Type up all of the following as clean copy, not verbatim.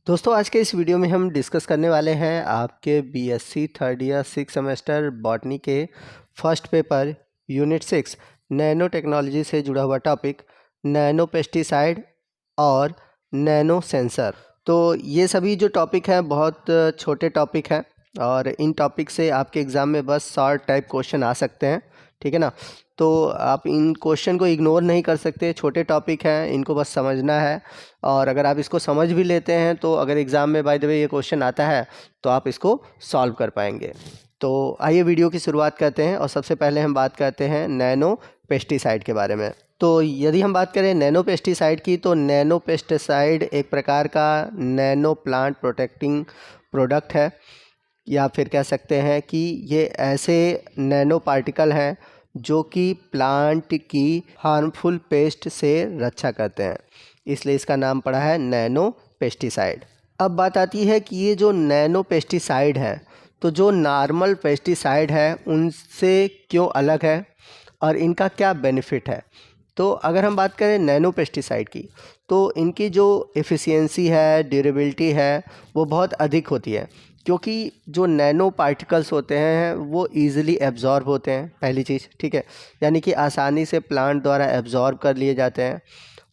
दोस्तों आज के इस वीडियो में हम डिस्कस करने वाले हैं आपके BSc third year 6 semester botany के first paper unit 6 nanotechnology से जुड़ा हुआ टॉपिक नैनो पेस्टिसाइड और नैनो सेंसर। तो ये सभी जो टॉपिक हैं बहुत छोटे टॉपिक हैं और इन टॉपिक से आपके एग्ज़ाम में बस शॉर्ट टाइप क्वेश्चन आ सकते हैं, ठीक है ना। तो आप इन क्वेश्चन को इग्नोर नहीं कर सकते, छोटे टॉपिक हैं, इनको बस समझना है। और अगर आप इसको समझ भी लेते हैं तो अगर एग्ज़ाम में बाय द वे ये क्वेश्चन आता है तो आप इसको सॉल्व कर पाएंगे। तो आइए वीडियो की शुरुआत करते हैं और सबसे पहले हम बात करते हैं नैनो पेस्टिसाइड के बारे में। तो यदि हम बात करें नैनो पेस्टिसाइड की, तो नैनो पेस्टिसाइड एक प्रकार का नैनो प्लांट प्रोटेक्टिंग प्रोडक्ट है, या फिर कह सकते हैं कि ये ऐसे नैनो पार्टिकल हैं जो कि प्लांट की हार्मफुल पेस्ट से रक्षा करते हैं, इसलिए इसका नाम पड़ा है नैनो पेस्टिसाइड। अब बात आती है कि ये जो नैनो पेस्टिसाइड है तो जो नॉर्मल पेस्टिसाइड है उनसे क्यों अलग है और इनका क्या बेनिफिट है। तो अगर हम बात करें नैनो पेस्टिसाइड की, तो इनकी जो एफिशिएंसी है, ड्यूरेबिलिटी है, वो बहुत अधिक होती है, क्योंकि जो नैनो पार्टिकल्स होते हैं वो ईज़िली एब्जॉर्ब होते हैं, पहली चीज़, ठीक है, यानी कि आसानी से प्लांट द्वारा एब्जॉर्ब कर लिए जाते हैं।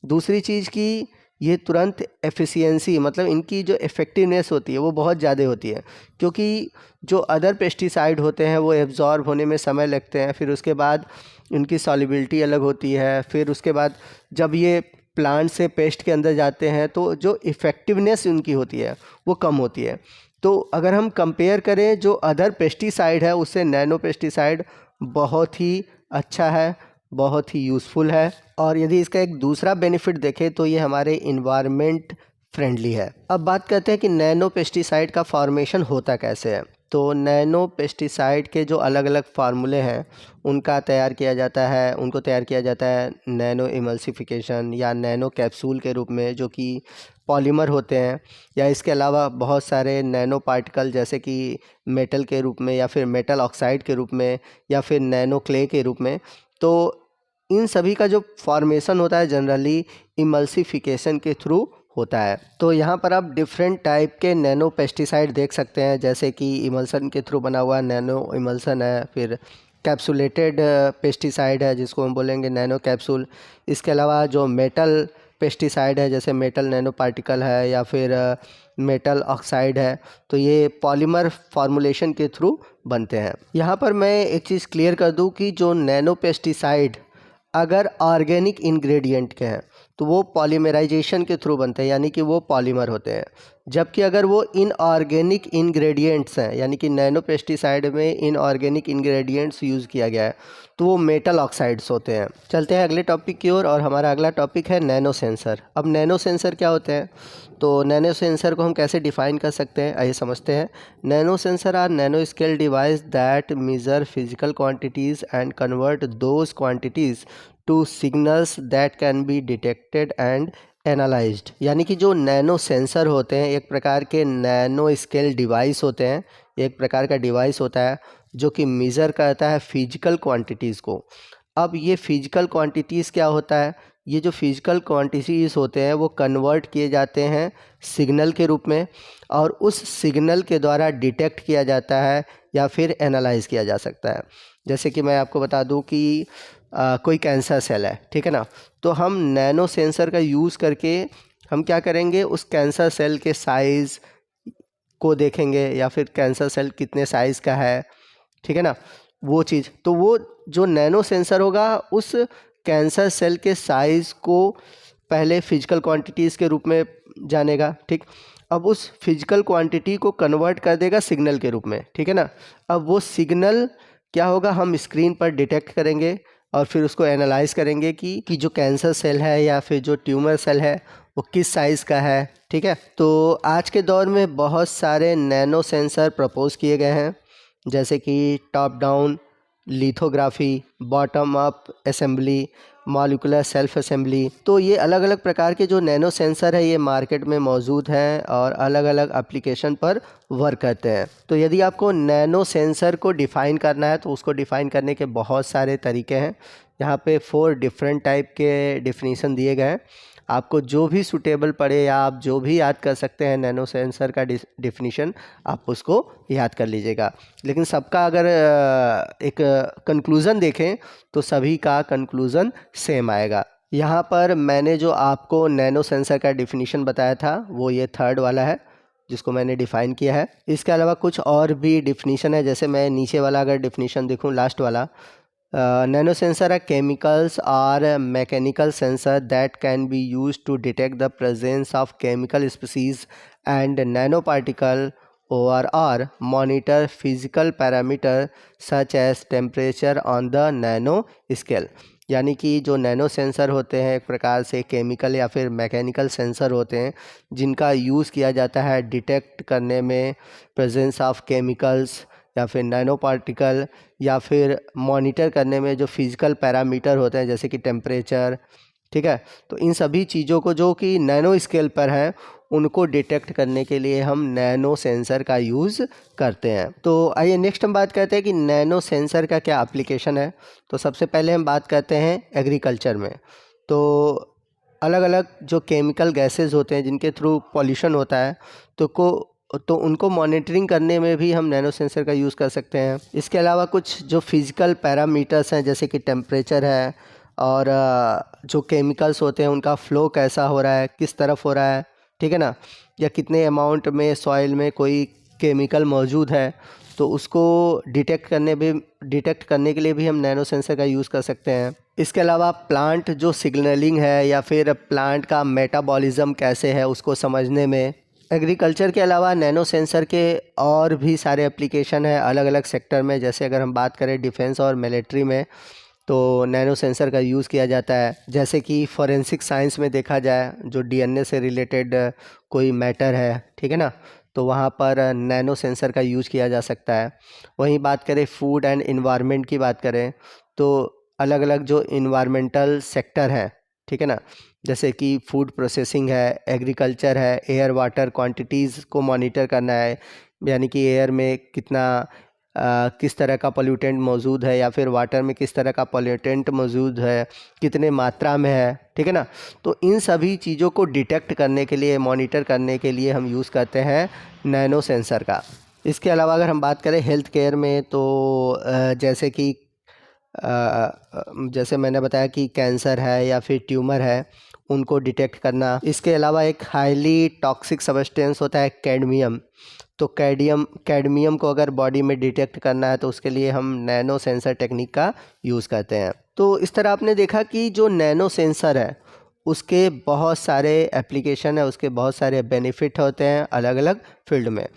दूसरी चीज़ कि ये तुरंत एफिशिएंसी, मतलब इनकी जो इफ़ेक्टिवनेस होती है वो बहुत ज़्यादा होती है, क्योंकि जो अदर पेस्टिसाइड होते हैं वो एब्जॉर्ब होने में समय लगते हैं, फिर उसके बाद इनकी सॉल्युबिलिटी अलग होती है, फिर उसके बाद जब ये प्लांट से पेस्ट के अंदर जाते हैं तो जो इफ़ेक्टिवनेस उनकी होती है वो कम होती है। तो अगर हम कंपेयर करें जो अदर पेस्टिसाइड है उससे नैनो पेस्टिसाइड बहुत ही अच्छा है, बहुत ही यूज़फुल है। और यदि इसका एक दूसरा बेनिफिट देखें तो ये हमारे इन्वायरमेंट फ्रेंडली है। अब बात करते हैं कि नैनो पेस्टिसाइड का फॉर्मेशन होता कैसे है। तो नैनो पेस्टिसाइड के जो अलग अलग फार्मूले हैं उनको तैयार किया जाता है नैनो इमल्सिफिकेशन या नैनो कैप्सूल के रूप में, जो कि पॉलीमर होते हैं, या इसके अलावा बहुत सारे नैनो पार्टिकल जैसे कि मेटल के रूप में या फिर मेटल ऑक्साइड के रूप में या फिर नैनो क्ले के रूप में। तो इन सभी का जो फॉर्मेशन होता है जनरली इमल्सिफिकेशन के थ्रू होता है। तो यहाँ पर आप डिफरेंट टाइप के नैनो पेस्टिसाइड देख सकते हैं, जैसे कि इमल्सन के थ्रू बना हुआ नैनो इमल्सन है, फिर कैप्सुलेटेड पेस्टिसाइड है जिसको हम बोलेंगे नैनो कैप्सूल। इसके अलावा जो मेटल पेस्टिसाइड है जैसे मेटल नैनो पार्टिकल है या फिर मेटल ऑक्साइड है, तो ये पॉलीमर फॉर्मुलेशन के थ्रू बनते हैं। यहाँ पर मैं एक चीज़ क्लियर कर दूँ कि जो नैनो पेस्टिसाइड अगर ऑर्गेनिक इंग्रेडिएंट के हैं तो वो पॉलीमराइजेशन के थ्रू बनते हैं, यानी कि वो पॉलीमर होते हैं। जबकि अगर वो इनऑर्गेनिक इंग्रेडिएंट्स हैं, यानी कि नैनो पेस्टिसाइड में इनऑर्गेनिक इंग्रेडिएंट्स यूज़ किया गया है, तो वो मेटल ऑक्साइड्स होते हैं। चलते हैं अगले टॉपिक की ओर, और हमारा अगला टॉपिक है नैनो सेंसर। अब नैनो सेंसर क्या होते हैं, तो नैनो सेंसर को हम कैसे डिफ़ाइन कर सकते हैं, आइए समझते हैं। Nano sensor are nano scale device that measure physical quantities and convert those quantities to signals that can be detected and analysed. यानी कि जो नैनो सेंसर होते हैं एक प्रकार के नैनो स्केल डिवाइस होते हैं, एक प्रकार का डिवाइस होता है जो कि मेज़र करता है फिजिकल क्वांटिटीज़ को। अब ये फिजिकल क्वांटिटीज़ क्या होता है, ये जो फिजिकल क्वांटिटीज़ होते हैं वो कन्वर्ट किए जाते हैं सिग्नल के रूप में, और उस सिग्नल के द्वारा डिटेक्ट किया जाता है या फिर एनालाइज किया जा सकता है। जैसे कि मैं आपको बता दूं कि कोई कैंसर सेल है, ठीक है ना, तो हम नैनो सेंसर का यूज़ करके हम क्या करेंगे, उस कैंसर सेल के साइज़ को देखेंगे या फिर कैंसर सेल कितने साइज़ का है, ठीक है ना, वो चीज़। तो वो जो नैनो सेंसर होगा उस कैंसर सेल के साइज़ को पहले फिजिकल क्वांटिटीज़ के रूप में जानेगा, ठीक। अब उस फिजिकल क्वांटिटी को कन्वर्ट कर देगा सिग्नल के रूप में, ठीक है ना। अब वो सिग्नल क्या होगा, हम स्क्रीन पर डिटेक्ट करेंगे और फिर उसको एनालाइज करेंगे कि जो कैंसर सेल है या फिर जो ट्यूमर सेल है वो किस साइज़ का है, ठीक है। तो आज के दौर में बहुत सारे नैनो सेंसर प्रपोज किए गए हैं, जैसे कि top down lithography, bottom up assembly, molecular self assembly. तो ये अलग अलग प्रकार के जो नैनो सेंसर है ये मार्केट में मौजूद हैं और अलग अलग एप्लीकेशन पर वर्क करते हैं। तो यदि आपको नैनो सेंसर को डिफ़ाइन करना है तो उसको डिफ़ाइन करने के बहुत सारे तरीके हैं। यहाँ पे 4 डिफरेंट टाइप के डिफिनीसन दिए गए हैं। आपको जो भी सूटेबल पड़े या आप जो भी याद कर सकते हैं नैनो सेंसर का डिफिनीशन, आप उसको याद कर लीजिएगा। लेकिन सबका अगर एक कंक्लूज़न देखें तो सभी का कंक्लूज़न सेम आएगा। यहाँ पर मैंने जो आपको नैनो सेंसर का डिफिनीशन बताया था वो ये थर्ड वाला है जिसको मैंने डिफ़ाइन किया है। इसके अलावा कुछ और भी डिफिनीशन है, जैसे मैं नीचे वाला अगर डिफिनीशन देखूँ लास्ट वाला, nano sensor are chemicals or mechanical sensor that can be used to detect the presence of chemical species and nanoparticle or monitor physical parameter such as temperature on the nano scale। यानी कि जो nano sensor होते हैं एक प्रकार से chemical या फिर मैकेनिकल सेंसर होते हैं जिनका यूज़ किया जाता है डिटेक्ट करने में प्रेजेंस ऑफ केमिकल्स या फिर नैनो पार्टिकल, या फिर मॉनिटर करने में जो फिज़िकल पैरामीटर होते हैं जैसे कि टेम्परेचर, ठीक है। तो इन सभी चीज़ों को जो कि नैनो स्केल पर हैं उनको डिटेक्ट करने के लिए हम नैनो सेंसर का यूज़ करते हैं। तो आइए नेक्स्ट हम बात करते हैं कि नैनो सेंसर का क्या एप्लीकेशन है। तो सबसे पहले हम बात करते हैं एग्रीकल्चर में। तो अलग अलग जो केमिकल गैसेस होते हैं जिनके थ्रू पॉल्यूशन होता है तो उनको मॉनिटरिंग करने में भी हम नैनो सेंसर का यूज़ कर सकते हैं। इसके अलावा कुछ जो फिज़िकल पैरामीटर्स हैं जैसे कि टेम्परेचर है और जो केमिकल्स होते हैं उनका फ़्लो कैसा हो रहा है, किस तरफ हो रहा है, ठीक है ना, या कितने अमाउंट में सॉइल में कोई केमिकल मौजूद है, तो उसको डिटेक्ट करने के लिए भी हम नैनो सेंसर का यूज़ कर सकते हैं। इसके अलावा प्लांट जो सिग्नलिंग है या फिर प्लांट का मेटाबॉलिज्म कैसे है उसको समझने में। एग्रीकल्चर के अलावा नैनो सेंसर के और भी सारे एप्लीकेशन हैं अलग अलग सेक्टर में। जैसे अगर हम बात करें डिफेंस और मिलिट्री में तो नैनो सेंसर का यूज़ किया जाता है। जैसे कि फॉरेंसिक साइंस में देखा जाए जो डीएनए से रिलेटेड कोई मैटर है, ठीक है ना, तो वहाँ पर नैनो सेंसर का यूज़ किया जा सकता है। वहीं बात करें फूड एंड इन्वायरमेंट की बात करें तो अलग अलग जो इन्वायरमेंटल सेक्टर हैं, ठीक है ना, जैसे कि फूड प्रोसेसिंग है, एग्रीकल्चर है, एयर वाटर क्वांटिटीज़ को मॉनिटर करना है, यानी कि एयर में किस तरह का पोल्यूटेंट मौजूद है या फिर वाटर में किस तरह का पोल्यूटेंट मौजूद है, कितने मात्रा में है, ठीक है ना। तो इन सभी चीज़ों को डिटेक्ट करने के लिए, मॉनिटर करने के लिए हम यूज़ करते हैं नैनो सेंसर का। इसके अलावा अगर हम बात करें हेल्थ केयर में तो जैसे मैंने बताया कि कैंसर है या फिर ट्यूमर है उनको डिटेक्ट करना। इसके अलावा एक हाईली टॉक्सिक सब्सटेंस होता है कैडमियम, तो कैडमियम को अगर बॉडी में डिटेक्ट करना है तो उसके लिए हम नैनो सेंसर टेक्निक का यूज़ करते हैं। तो इस तरह आपने देखा कि जो नैनो सेंसर है उसके बहुत सारे एप्लीकेशन है, उसके बहुत सारे बेनिफिट होते हैं अलग अलग फील्ड में।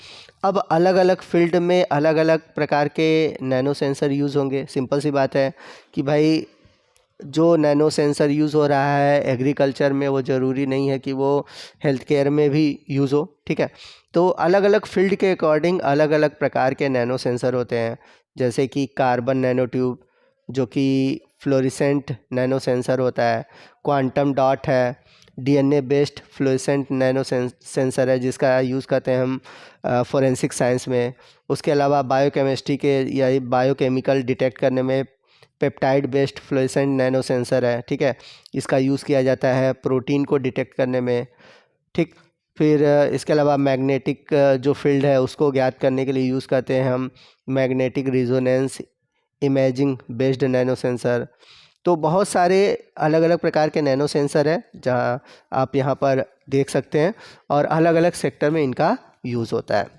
अब अलग अलग फील्ड में अलग अलग प्रकार के नैनो सेंसर यूज़ होंगे। सिंपल सी बात है कि भाई जो नैनो सेंसर यूज़ हो रहा है एग्रीकल्चर में वो ज़रूरी नहीं है कि वो हेल्थ केयर में भी यूज़ हो, ठीक है। तो अलग अलग फील्ड के अकॉर्डिंग अलग अलग प्रकार के नैनो सेंसर होते हैं। जैसे कि कार्बन नैनो ट्यूब जो कि फ्लोरेसेंट नैनो सेंसर होता है, क्वांटम डॉट है, DNA based fluorescent nano sensor है जिसका यूज़ करते हैं हम फॉरेंसिक साइंस में। उसके अलावा बायोकेमिस्ट्री के या बायोकेमिकल डिटेक्ट करने में peptide based fluorescent nano sensor है, ठीक है, इसका यूज़ किया जाता है प्रोटीन को डिटेक्ट करने में, ठीक। फिर इसके अलावा मैग्नेटिक जो फील्ड है उसको ज्ञात करने के लिए यूज़ करते हैं हम magnetic resonance imaging based nano sensor. तो बहुत सारे अलग अलग प्रकार के नैनो सेंसर है जहां आप यहां पर देख सकते हैं और अलग अलग सेक्टर में इनका यूज़ होता है।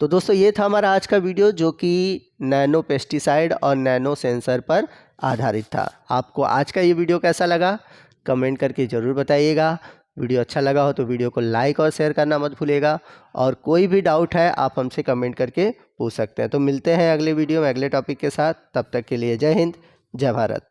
तो दोस्तों ये था हमारा आज का वीडियो जो कि नैनो पेस्टिसाइड और नैनो सेंसर पर आधारित था। आपको आज का ये वीडियो कैसा लगा कमेंट करके ज़रूर बताइएगा। वीडियो अच्छा लगा हो तो वीडियो को लाइक और शेयर करना मत भूलिएगा, और कोई भी डाउट है आप हमसे कमेंट करके पूछ सकते हैं। तो मिलते हैं अगले वीडियो में अगले टॉपिक के साथ, तब तक के लिए जय हिंद, जय भारत।